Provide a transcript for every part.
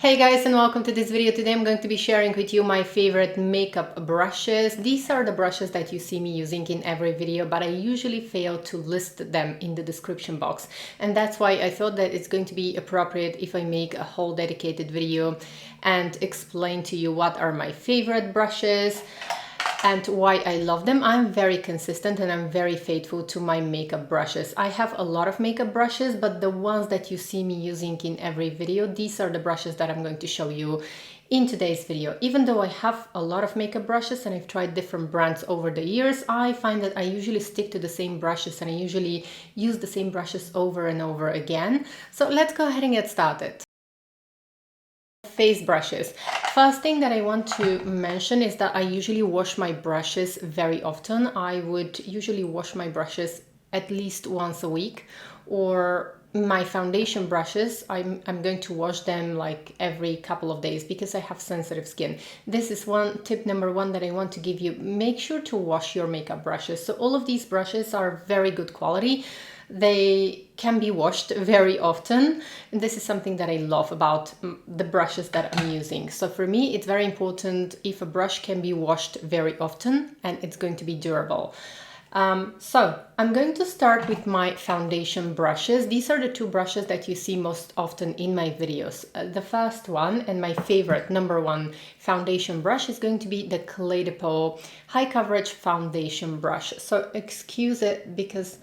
Hey guys, and welcome to this video. Today I'm going to be sharing with you my favorite makeup brushes. These are the brushes that you see me using in every video, but I usually fail to list them in the description box. And that's why I thought that it's going to be appropriate if I make a whole dedicated video and explain to you what are my favorite brushes and why I love them. I'm very consistent and I'm very faithful to my makeup brushes. I have a lot of makeup brushes, but the ones that you see me using in every video, these are the brushes that I'm going to show you in today's video. Even though I have a lot of makeup brushes and I've tried different brands over the years, I find that I usually stick to the same brushes and I usually use the same brushes over and over again. So let's go ahead and get started. Face brushes. First thing that I want to mention is that I usually wash my brushes very often. I would usually wash my brushes at least once a week, or my foundation brushes, I'm going to wash them like every couple of days because I have sensitive skin. This is tip number one that I want to give you. Make sure to wash your makeup brushes. So all of these brushes are very good quality. They can be washed very often, and this is something that I love about the brushes that I'm using. So for me, it's very important if a brush can be washed very often and it's going to be durable. So I'm going to start with my foundation brushes. These are the two brushes that you see most often in my videos. The first one and my favorite number one foundation brush is going to be the Clé de Peau High Coverage Foundation Brush. So excuse it because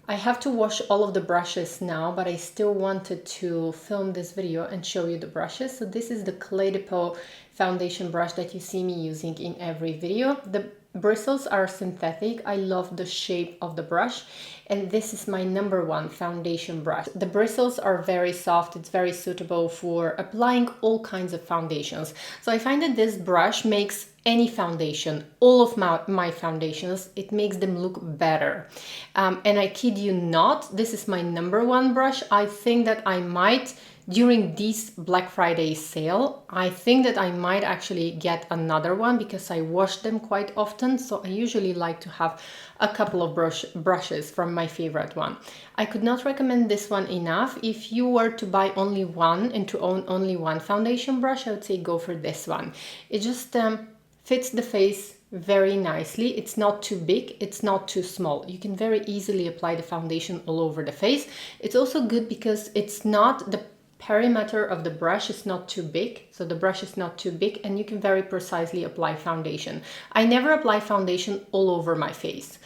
I have to wash all of the brushes now, but I still wanted to film this video and show you the brushes. So this is the Clé de Peau foundation brush that you see me using in every video. The bristles are synthetic. I love the shape of the brush, and this is my number one foundation brush. The bristles are very soft. It's very suitable for applying all kinds of foundations. So I find that this brush makes any foundation, all of my foundations, it makes them look better. And I kid you not, this is my number one brush. I think that I might, during this Black Friday sale, I think that I might actually get another one because I wash them quite often. So I usually like to have a couple of brushes from my favorite one. I could not recommend this one enough. If you were to buy only one and to own only one foundation brush, I would say go for this one. It just fits the face very nicely. It's not too big, it's not too small. You can very easily apply the foundation all over the face. It's also good because it's not, the perimeter of the brush is not too big, so the brush is not too big and you can very precisely apply foundation. I never apply foundation all over my face,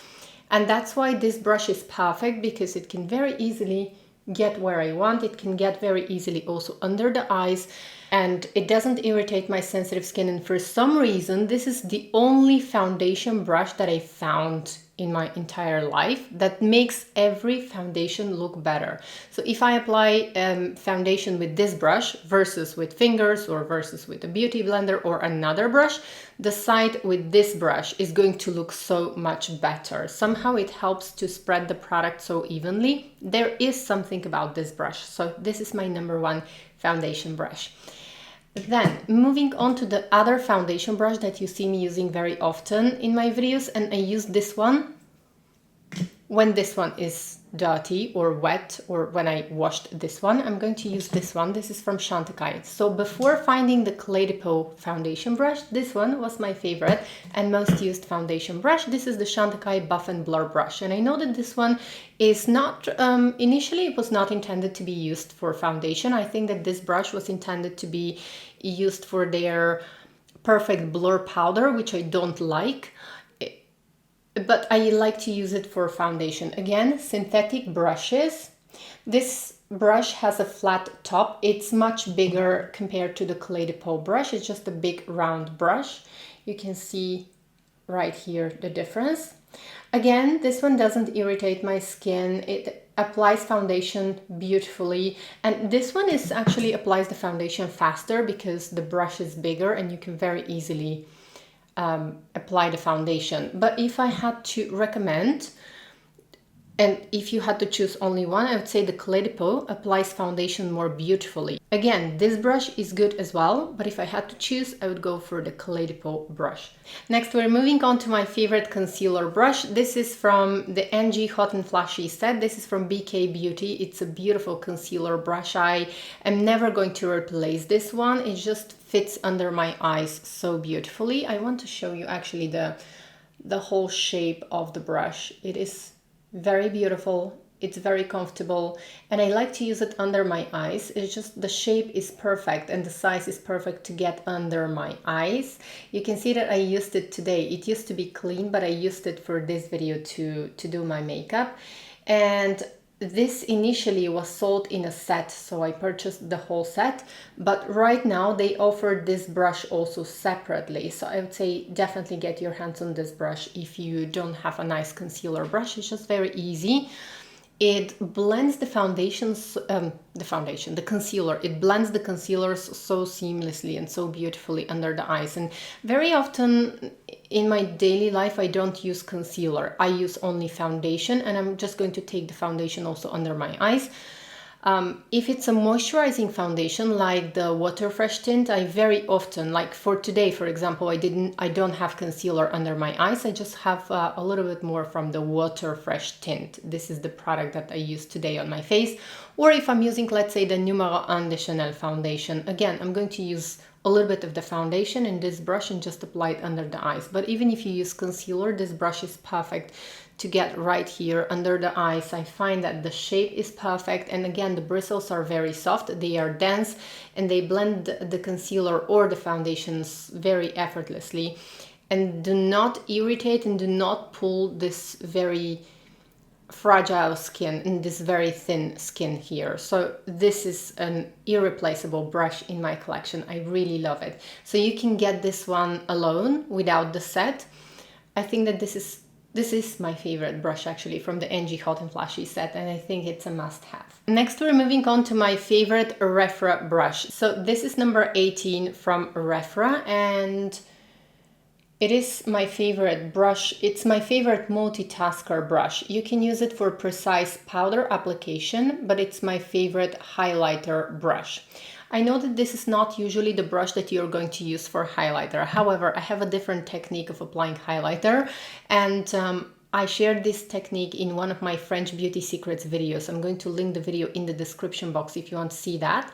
and that's why this brush is perfect, because it can very easily get where I want. It can get very easily also under the eyes, and it doesn't irritate my sensitive skin. And for some reason, this is the only foundation brush that I found in my entire life that makes every foundation look better. So if I apply foundation with this brush versus with fingers or versus with a beauty blender or another brush, the side with this brush is going to look so much better. Somehow it helps to spread the product so evenly. There is something about this brush. So this is my number one foundation brush. Then moving on to the other foundation brush that you see me using very often in my videos, and I use this one when this one is dirty or wet, or when I washed this one. I'm going to use this one. This is from Chantecaille. So before finding the Clé de Peau foundation brush, this one was my favorite and most used foundation brush. This is the Chantecaille Buff and Blur brush, and I know that this one is not, initially it was not intended to be used for foundation. I think that this brush was intended to be used for their perfect blur powder, which I don't like. But I like to use it for foundation. Again, synthetic brushes. This brush has a flat top. It's much bigger compared to the Clé de Peau brush. It's just a big round brush. You can see right here the difference. Again, this one doesn't irritate my skin. It applies foundation beautifully. And this one is actually applies the foundation faster because the brush is bigger and you can very easily apply the foundation. But if I had to recommend, And if you had to choose only one, I would say the Clé de Peau applies foundation more beautifully. Again, this brush is good as well, but if I had to choose, I would go for the Clé de Peau brush. Next, we're moving on to my favorite concealer brush. This is from the NG Hot and Flashy set. This is from BK Beauty. It's a beautiful concealer brush. I am never going to replace this one. It just fits under my eyes so beautifully. I want to show you actually the whole shape of the brush. It is very beautiful, it's very comfortable, and I like to use it under my eyes. It's just the shape is perfect and the size is perfect to get under my eyes. You can see that I used it today. It used to be clean, but I used it for this video to do my makeup. And this initially was sold in a set, so I purchased the whole set, but right now they offer this brush also separately. So I would say definitely get your hands on this brush if you don't have a nice concealer brush. It's just very easy. It blends the concealer. It blends the concealers so seamlessly and so beautifully under the eyes. And very often in my daily life, I don't use concealer. I use only foundation, and I'm just going to take the foundation also under my eyes. If it's a moisturizing foundation like the Water Fresh tint, I very often, like for today, for example, I don't have concealer under my eyes. I just have a little bit more from the Water Fresh tint. This is the product that I use today on my face. Or if I'm using, let's say, the Numero 1 de Chanel foundation, again, I'm going to use a little bit of the foundation in this brush and just apply it under the eyes. But even if you use concealer, this brush is perfect to get right here under the eyes. I find that the shape is perfect, and again, the bristles are very soft, they are dense, and they blend the concealer or the foundations very effortlessly, and do not irritate and do not pull this very fragile skin and this very thin skin here. So this is an irreplaceable brush in my collection. I really love it. So you can get this one alone without the set. I think that this is my favorite brush actually from the NG Hot and Flashy set, and I think it's a must-have. Next, we're moving on to my favorite Rephr brush. So this is number 18 from Rephr, and it is my favorite brush. It's my favorite multitasker brush. You can use it for precise powder application, but it's my favorite highlighter brush. I know that this is not usually the brush that you're going to use for highlighter. However, I have a different technique of applying highlighter, and I shared this technique in one of my French beauty secrets videos. I'm going to link the video in the description box if you want to see that.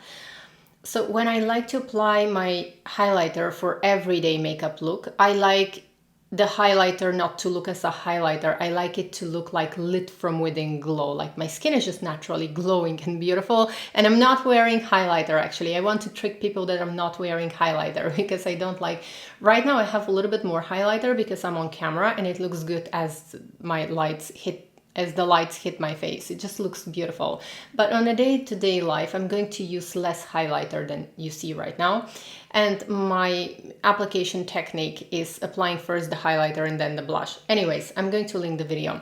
So when I like to apply my highlighter for everyday makeup look, I like the highlighter not to look as a highlighter. I like it to look like lit from within glow, like my skin is just naturally glowing and beautiful, and I'm not wearing highlighter actually. I want to trick people that I'm not wearing highlighter because I don't like, right now I have a little bit more highlighter because I'm on camera and it looks good as the lights hit my face. It just looks beautiful. But on a day-to-day life, I'm going to use less highlighter than you see right now. And my application technique is applying first the highlighter and then the blush. Anyways, I'm going to link the video.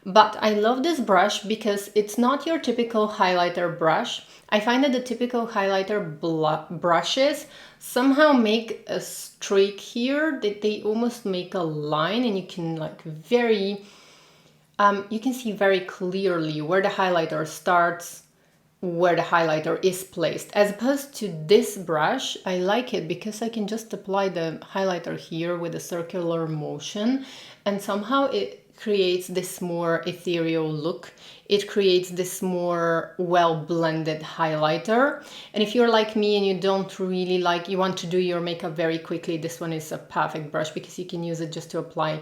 But I love this brush because it's not your typical highlighter brush. I find that the typical highlighter brushes somehow make a streak here, that they almost make a line, and you can you can see very clearly where the highlighter starts, where the highlighter is placed. As opposed to this brush, I like it because I can just apply the highlighter here with a circular motion, and somehow it creates this more ethereal look. It creates this more well-blended highlighter. And if you're like me and you don't really you want to do your makeup very quickly, this one is a perfect brush because you can use it just to apply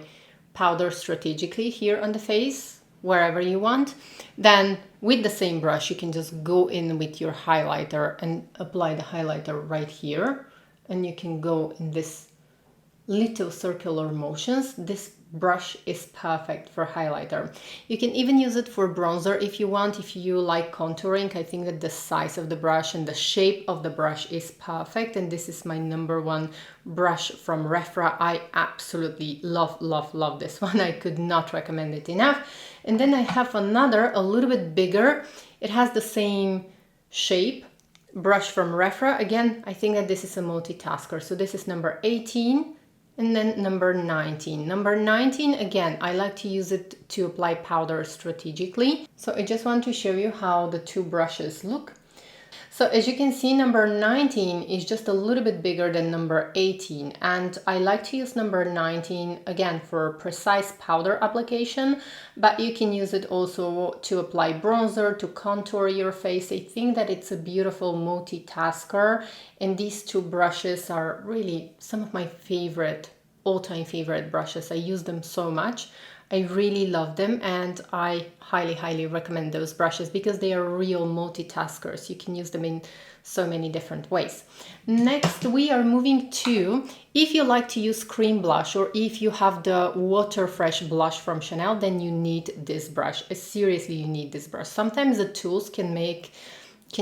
powder strategically here on the face, wherever you want. Then with the same brush, you can just go in with your highlighter and apply the highlighter right here. And you can go in this little circular motions. This brush is perfect for highlighter. You can even use it for bronzer if you want, if you like contouring. I think that the size of the brush and the shape of the brush is perfect, and this is my number one brush from Rephr. I absolutely love this one. I could not recommend it enough. And then I have another, a little bit bigger. It has the same shape brush from Rephr. Again, I think that this is a multitasker. So this is number 18. And then number 19. Number 19, again, I like to use it to apply powder strategically. So I just want to show you how the two brushes look. So as you can see, number 19 is just a little bit bigger than number 18. And I like to use number 19, again, for precise powder application, but you can use it also to apply bronzer, to contour your face. I think that it's a beautiful multitasker. And these two brushes are really some of my favorite, all-time favorite brushes. I use them so much. I really love them, and I highly recommend those brushes because they are real multitaskers. You can use them in so many different ways. Next, we are moving to, if you like to use cream blush or if you have the Water Fresh blush from Chanel, then you need this brush. Seriously, you need this brush. Sometimes the tools can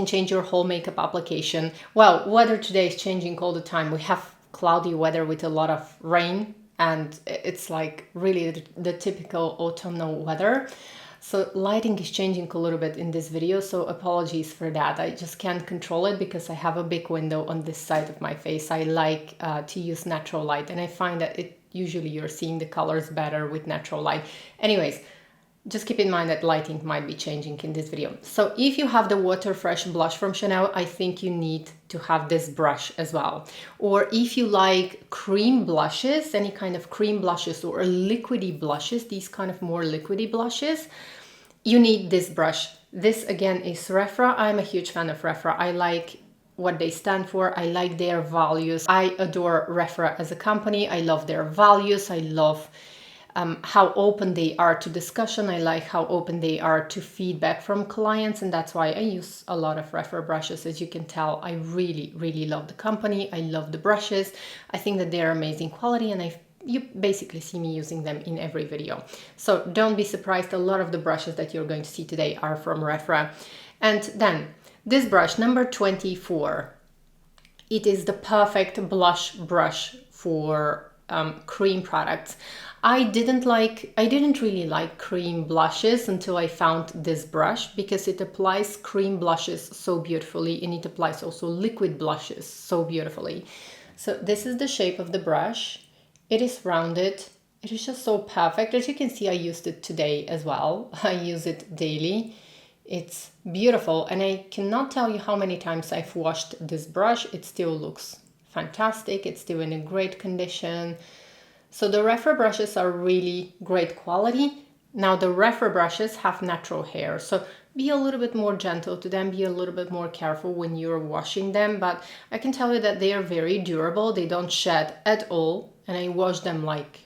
change your whole makeup application. Well, weather today is changing all the time. We have cloudy weather with a lot of rain, and it's like really the typical autumnal weather. So lighting is changing a little bit in this video, so apologies for that. I just can't control it because I have a big window on this side of my face. I like to use natural light, and I find that usually you're seeing the colors better with natural light. Anyways, just keep in mind that lighting might be changing in this video. So if you have the Water Fresh blush from Chanel, I think you need to have this brush as well. Or if you like cream blushes, any kind of cream blushes or liquidy blushes, these kind of more liquidy blushes, you need this brush. This again is Rephr. I'm a huge fan of Rephr. I like what they stand for. I like their values. I adore Rephr as a company. I love their values. I love how open they are to discussion. I like how open they are to feedback from clients, and that's why I use a lot of Rephr brushes. As you can tell, I really love the company. I love the brushes. I think that they're amazing quality, and you basically see me using them in every video. So don't be surprised, a lot of the brushes that you're going to see today are from Rephr. And then this brush, number 24, it is the perfect blush brush for cream products. I didn't really like cream blushes until I found this brush because it applies cream blushes so beautifully, and it applies also liquid blushes so beautifully. So this is the shape of the brush. It is rounded. It is just so perfect. As you can see, I used it today as well. I use it daily. It's beautiful, and I cannot tell you how many times I've washed this brush. It still looks fantastic. It's still in a great condition. So the Rephr brushes are really great quality. Now the Rephr brushes have natural hair, so be a little bit more gentle to them, be a little bit more careful when you're washing them, but I can tell you that they are very durable. They don't shed at all, and I wash them like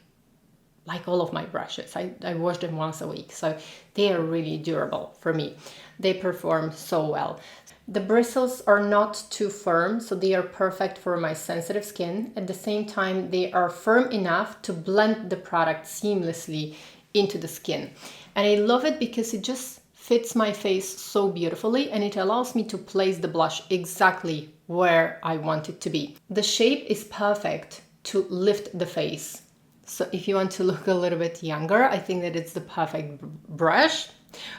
all of my brushes. I wash them once a week, so they are really durable for me. They perform so well. The bristles are not too firm, so they are perfect for my sensitive skin. At the same time, they are firm enough to blend the product seamlessly into the skin. And I love it because it just fits my face so beautifully, and it allows me to place the blush exactly where I want it to be. The shape is perfect to lift the face. So if you want to look a little bit younger, I think that it's the perfect brush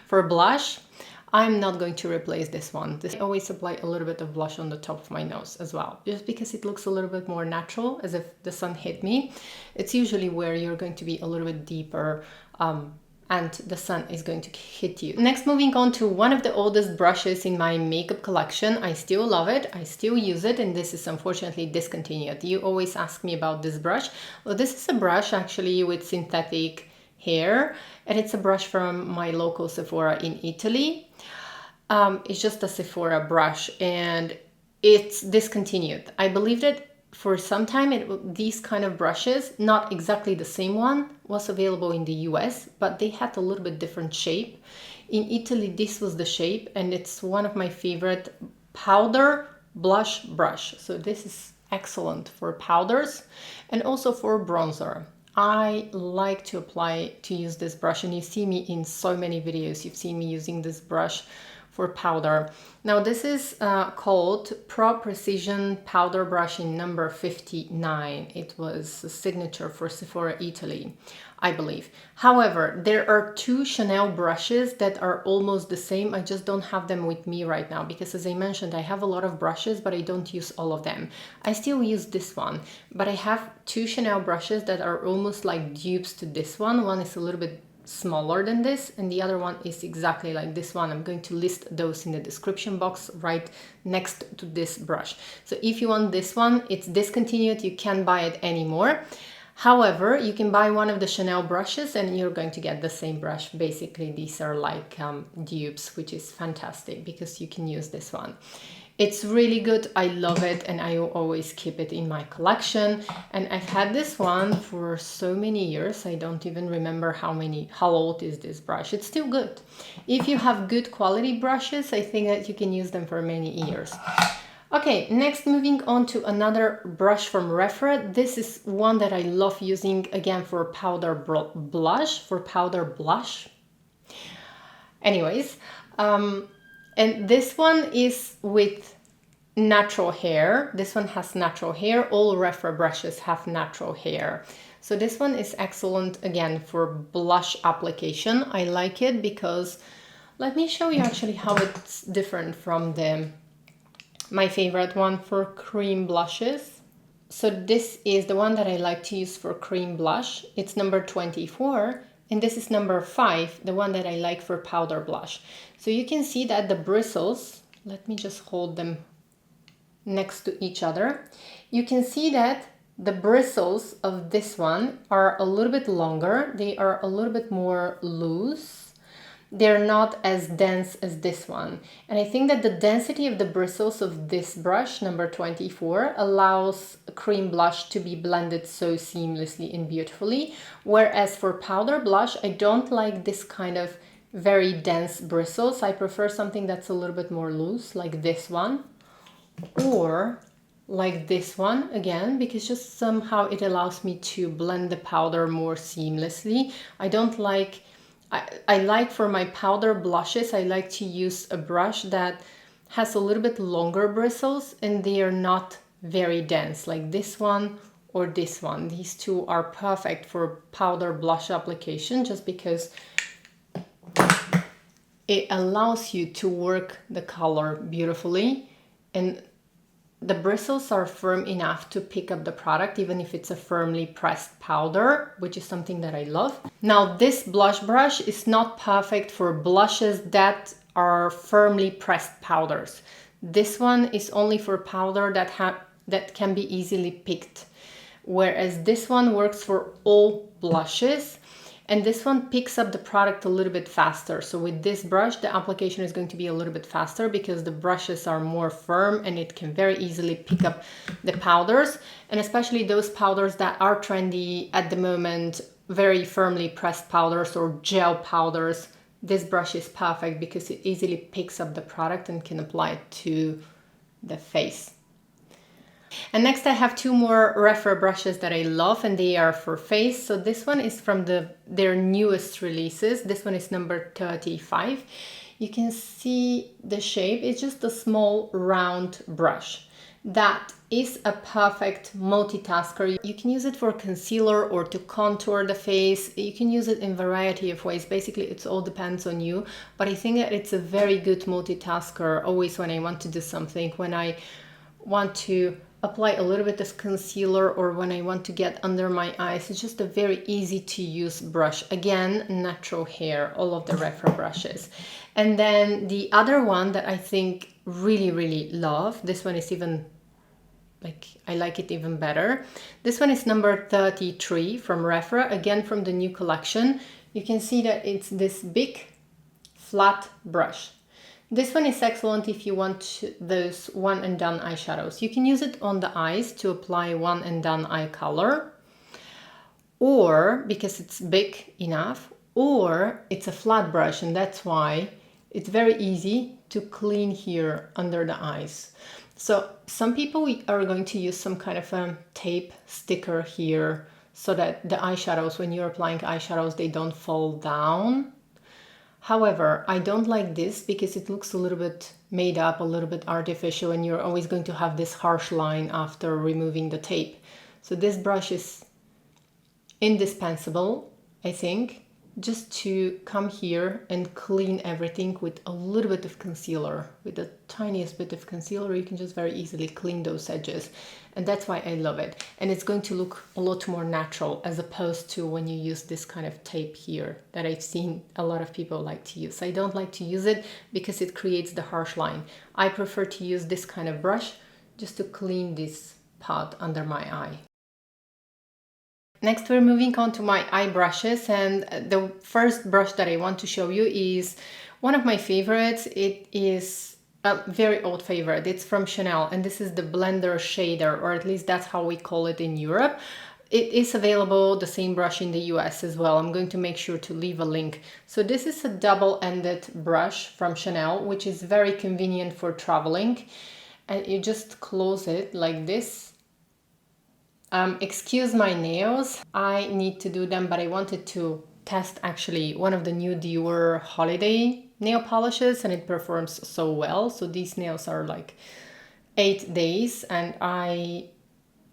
for blush. I'm not going to replace this one. I always apply a little bit of blush on the top of my nose as well, just because it looks a little bit more natural, as if the sun hit me. It's usually where you're going to be a little bit deeper and the sun is going to hit you. Next, moving on to one of the oldest brushes in my makeup collection. I still love it. I still use it, and this is unfortunately discontinued. You always ask me about this brush. Well, this is a brush actually with synthetic hair, and it's a brush from my local Sephora in Italy. It's just a Sephora brush, and it's discontinued. I believe that for some time these kind of brushes, not exactly the same one, was available in the US, but they had a little bit different shape. In Italy, this was the shape, and it's one of my favorite powder blush brush. So this is excellent for powders and also for bronzer. I like to use this brush, and you see me in so many videos. You've seen me using this brush for powder. Now this is called Pro Precision Powder Brush in number 59. It was a signature for Sephora Italy, I believe. However, there are two Chanel brushes that are almost the same. I just don't have them with me right now because, as I mentioned, I have a lot of brushes, but I don't use all of them. I still use this one, but I have two Chanel brushes that are almost like dupes to this one. One is a little bit smaller than this and the other one is exactly like this one. I'm going to list those in the description box right next to this brush. So if you want this one, it's discontinued, you can't buy it anymore. However, you can buy one of the Chanel brushes and you're going to get the same brush. Basically, these are like dupes, which is fantastic because you can use this one. It's really good. I love it and I always keep it in my collection. And I've had this one for so many years. I don't even remember how old is this brush. It's still good. If you have good quality brushes, I think that you can use them for many years. Okay, next moving on to another brush from Rephr. This is one that I love using again for powder blush. Anyways, and this one is with natural hair. This one has natural hair. All Rephr brushes have natural hair. So this one is excellent again for blush application. I like it because, let me show you actually how it's different from my favorite one for cream blushes. So this is the one that I like to use for cream blush. It's number 24. And this is number 5, the one that I like for powder blush. So you can see that the bristles, let me just hold them next to each other. You can see that the bristles of this one are a little bit longer. They are a little bit more loose. They're not as dense as this one. And I think that the density of the bristles of this brush, number 24, allows a cream blush to be blended so seamlessly and beautifully. Whereas for powder blush, I don't like this kind of very dense bristles. I prefer something that's a little bit more loose, like this one, or like this one again, because just somehow it allows me to blend the powder more seamlessly. I like for my powder blushes, I like to use a brush that has a little bit longer bristles and they are not very dense, like this one or this one. These two are perfect for powder blush application just because it allows you to work the color beautifully, and the bristles are firm enough to pick up the product even if it's a firmly pressed powder, which is something that I love. Now this blush brush is not perfect for blushes that are firmly pressed powders. This one is only for powder that can be easily picked, whereas this one works for all blushes. And this one picks up the product a little bit faster. So with this brush, the application is going to be a little bit faster because the brushes are more firm and it can very easily pick up the powders. And especially those powders that are trendy at the moment, very firmly pressed powders or gel powders. This brush is perfect because it easily picks up the product and can apply it to the face. And next I have two more Rephr brushes that I love and they are for face. So this one is from their newest releases. This one is number 35. You can see the shape. It's just a small round brush that is a perfect multitasker. You can use it for concealer or to contour the face. You can use it in a variety of ways. Basically, it all depends on you. But I think that it's a very good multitasker always when I want to do something, when I want to apply a little bit of concealer or when I want to get under my eyes. It's just a very easy to use brush. Again, natural hair, all of the Rephr brushes. And then the other one that I think really love, this one is even I like it even better. This one is number 33 from Rephr, again from the new collection. You can see that it's this big flat brush. This one is excellent if you want those one and done eyeshadows. You can use it on the eyes to apply one and done eye color, or because it's big enough, or it's a flat brush and that's why it's very easy to clean here under the eyes. So some people are going to use some kind of a tape sticker here so that the eyeshadows, when you're applying eyeshadows, they don't fall down. However, I don't like this because it looks a little bit made up, a little bit artificial, and you're always going to have this harsh line after removing the tape. So this brush is indispensable, I think, just to come here and clean everything with a little bit of concealer. With the tiniest bit of concealer, you can just very easily clean those edges. And that's why I love it. And it's going to look a lot more natural as opposed to when you use this kind of tape here that I've seen a lot of people like to use. I don't like to use it because it creates the harsh line. I prefer to use this kind of brush just to clean this part under my eye. Next, we're moving on to my eye brushes, and the first brush that I want to show you is one of my favorites. It is a very old favorite. It's from Chanel, and this is the Blender Shader, or at least that's how we call it in Europe. It is available, the same brush, in the US as well. I'm going to make sure to leave a link. So this is a double-ended brush from Chanel, which is very convenient for traveling. And you just close it like this. Excuse my nails, I need to do them, but I wanted to test actually one of the new Dior holiday nail polishes, and it performs so well. So these nails are like 8 days, and I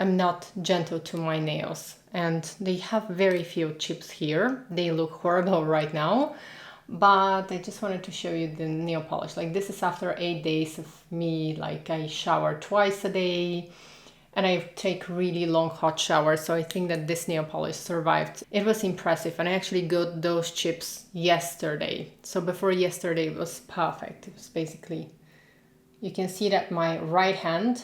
am not gentle to my nails, and they have very few chips here. They look horrible right now, but I just wanted to show you the nail polish. Like, this is after 8 days of me, like, I shower twice a day. And I take really long hot showers, so I think that this nail polish survived. It was impressive, and I actually got those chips yesterday. So before yesterday it was perfect. It was basically, you can see that my right hand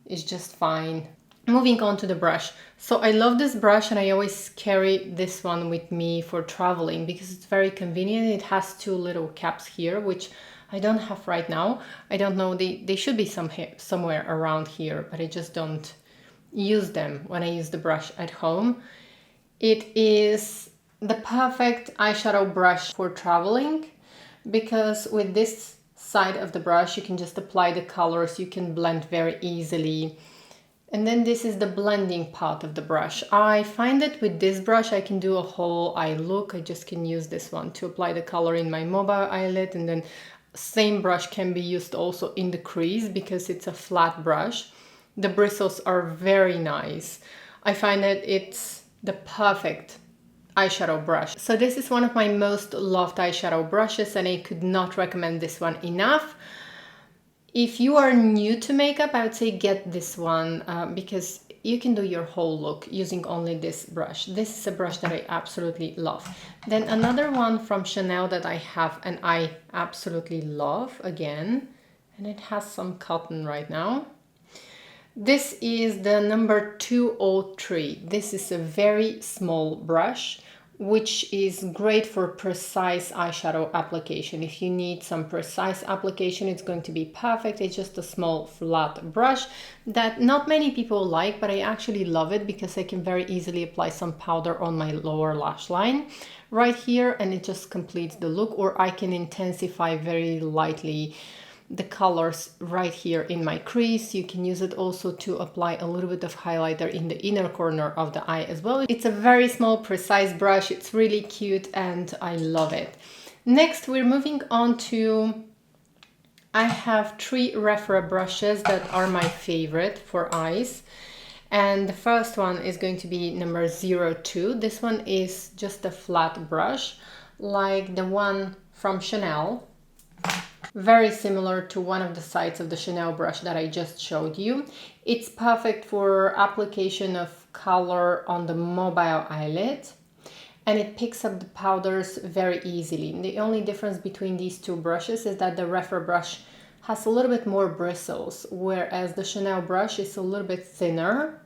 is just fine. Moving on to the brush. So I love this brush, and I always carry this one with me for traveling because it's very convenient. It has 2 little caps here, which I don't have right now. I don't know, they should be somewhere around here, but I just don't use them when I use the brush at home. It is the perfect eyeshadow brush for traveling because with this side of the brush you can just apply the colors, you can blend very easily. And then this is the blending part of the brush. I find that with this brush I can do a whole eye look. I just can use this one to apply the color in my mobile eyelid, and then same brush can be used also in the crease because it's a flat brush. The bristles are very nice. I find that it's the perfect eyeshadow brush. So this is one of my most loved eyeshadow brushes, and I could not recommend this one enough. If you are new to makeup, I would say get this one because you can do your whole look using only this brush. This is a brush that I absolutely love. Then another one from Chanel that I have and I absolutely love again, and it has some cotton right now. This is the number 203. This is a very small brush, which is great for precise eyeshadow application. If you need some precise application, it's going to be perfect. It's just a small flat brush that not many people like, but I actually love it because I can very easily apply some powder on my lower lash line right here, and it just completes the look. Or I can intensify very lightly the colors right here in my crease. You can use it also to apply a little bit of highlighter in the inner corner of the eye as well. It's a very small, precise brush. It's really cute and I love it. Next, we're moving on to, I have 3 Rephr brushes that are my favorite for eyes. And the first one is going to be number 02. This one is just a flat brush, like the one from Chanel. Very similar to one of the sides of the Chanel brush that I just showed you. It's perfect for application of color on the mobile eyelid, and it picks up the powders very easily. The only difference between these 2 brushes is that the Rephr brush has a little bit more bristles, whereas the Chanel brush is a little bit thinner.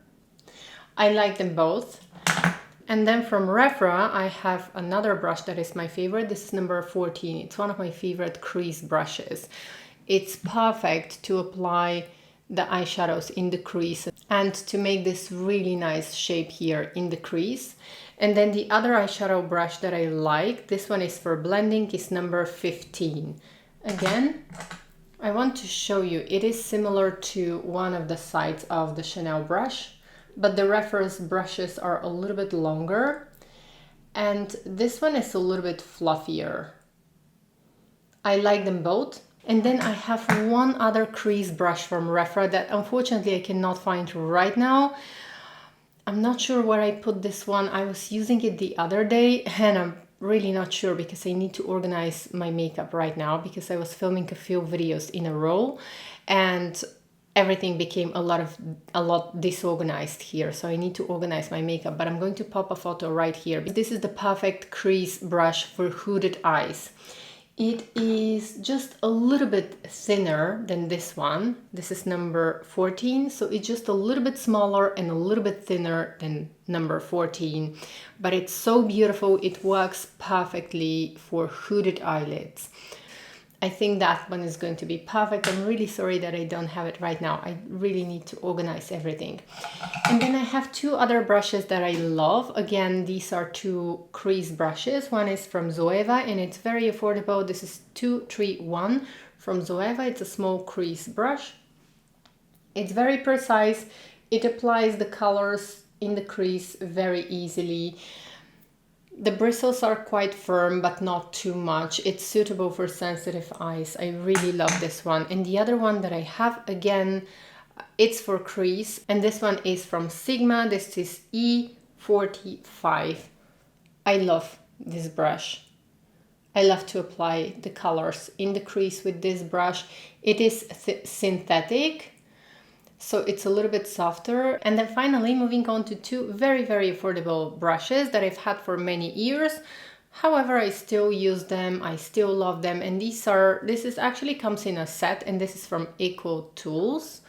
I like them both. And then from Rephr, I have another brush that is my favorite. This is number 14. It's one of my favorite crease brushes. It's perfect to apply the eyeshadows in the crease and to make this really nice shape here in the crease. And then the other eyeshadow brush that I like, this one is for blending, is number 15. Again, I want to show you, it is similar to one of the sides of the Chanel brush, but the Rephr's brushes are a little bit longer, and this one is a little bit fluffier. I like them both. And then I have one other crease brush from Rephr that unfortunately I cannot find right now. I'm not sure where I put this one. I was using it the other day and I'm really not sure because I need to organize my makeup right now because I was filming a few videos in a row and everything became a lot disorganized here. So I need to organize my makeup, but I'm going to pop a photo right here. This is the perfect crease brush for hooded eyes. It is just a little bit thinner than this one. This is number 14, so it's just a little bit smaller and a little bit thinner than number 14. But it's so beautiful, it works perfectly for hooded eyelids. I think that one is going to be perfect. I'm really sorry that I don't have it right now. I really need to organize everything. And then I have two other brushes that I love. Again, these are two crease brushes. One is from Zoeva and it's very affordable. This is 231 from Zoeva. It's a small crease brush. It's very precise. It applies the colors in the crease very easily. The bristles are quite firm, but not too much. It's suitable for sensitive eyes. I really love this one. And the other one that I have, again, it's for crease. And this one is from Sigma. This is E45. I love this brush. I love to apply the colors in the crease with this brush. It is synthetic, so it's a little bit softer. And then finally moving on to two very, very affordable brushes that I've had for many years. However, I still use them, I still love them. And this is actually comes in a set, and this is from Eco Tools.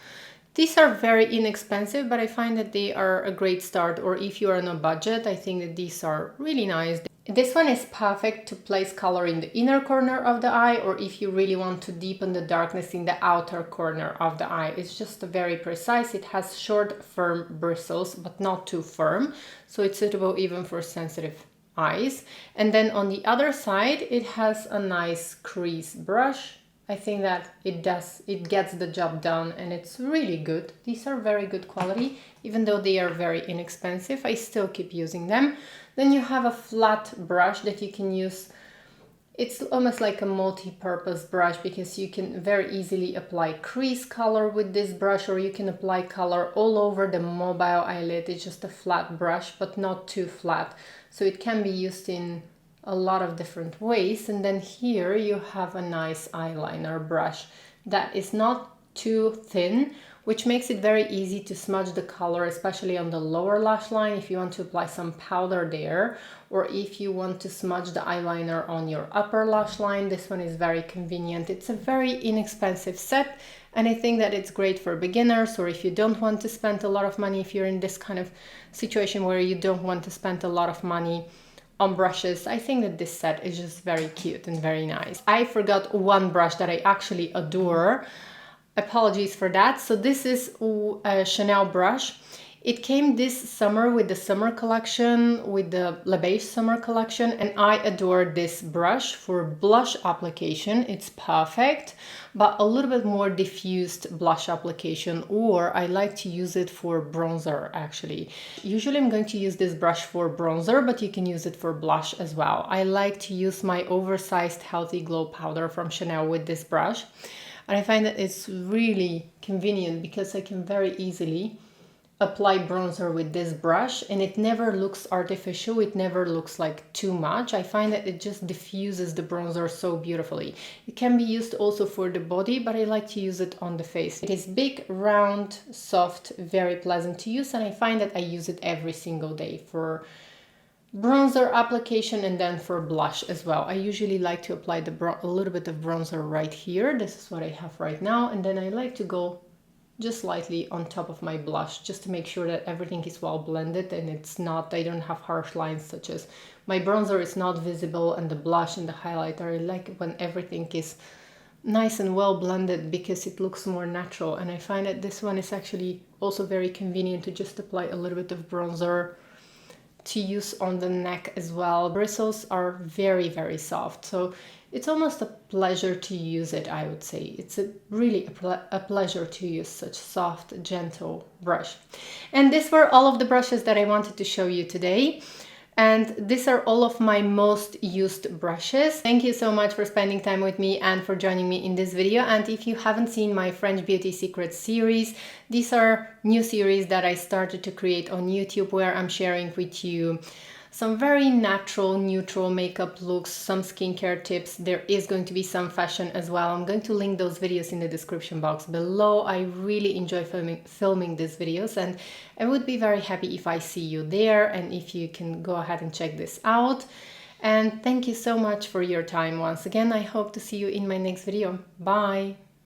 These are very inexpensive, but I find that they are a great start, or if you are on a budget, I think that these are really nice. This one is perfect to place color in the inner corner of the eye, or if you really want to deepen the darkness in the outer corner of the eye. It's just very precise. It has short, firm bristles, but not too firm. So it's suitable even for sensitive eyes. And then on the other side, it has a nice crease brush. I think that it gets the job done and it's really good. These are very good quality, even though they are very inexpensive. I still keep using them. Then you have a flat brush that you can use. It's almost like a multi-purpose brush because you can very easily apply crease color with this brush, or you can apply color all over the mobile eyelid. It's just a flat brush, but not too flat. So it can be used in a lot of different ways. And then here you have a nice eyeliner brush that is not too thin, which makes it very easy to smudge the color, especially on the lower lash line if you want to apply some powder there, or if you want to smudge the eyeliner on your upper lash line. This one is very convenient. It's a very inexpensive set, and I think that it's great for beginners, or if you don't want to spend a lot of money, if you're in this kind of situation where you don't want to spend a lot of money on brushes. I think that this set is just very cute and very nice. I forgot one brush that I actually adore. Apologies for that. So this is a Chanel brush. It came this summer with the summer collection, with the La Beige summer collection, and I adore this brush for blush application. It's perfect, but a little bit more diffused blush application, or I like to use it for bronzer actually. Usually I'm going to use this brush for bronzer, but you can use it for blush as well. I like to use my oversized Healthy Glow powder from Chanel with this brush. And I find that it's really convenient because I can very easily apply bronzer with this brush and it never looks artificial. It never looks like too much. I find that it just diffuses the bronzer so beautifully. It can be used also for the body, but I like to use it on the face. It is big, round, soft, very pleasant to use, and I find that I use it every single day for bronzer application and then for blush as well. I usually like to apply a little bit of bronzer right here. This is what I have right now, and then I like to go just lightly on top of my blush just to make sure that everything is well blended and I don't have harsh lines, such as my bronzer is not visible and the blush and the highlighter. I like when everything is nice and well blended because it looks more natural, and I find that this one is actually also very convenient to just apply a little bit of bronzer to use on the neck as well. Bristles are very, very soft, so it's almost a pleasure to use it, I would say. It's really a pleasure to use such soft, gentle brush. And these were all of the brushes that I wanted to show you today. And these are all of my most used brushes. Thank you so much for spending time with me and for joining me in this video. And if you haven't seen my French Beauty Secrets series, these are new series that I started to create on YouTube, where I'm sharing with you some very natural, neutral makeup looks, some skincare tips. There is going to be some fashion as well. I'm going to link those videos in the description box below. I really enjoy filming these videos, and I would be very happy if I see you there and if you can go ahead and check this out. And thank you so much for your time once again. I hope to see you in my next video. Bye!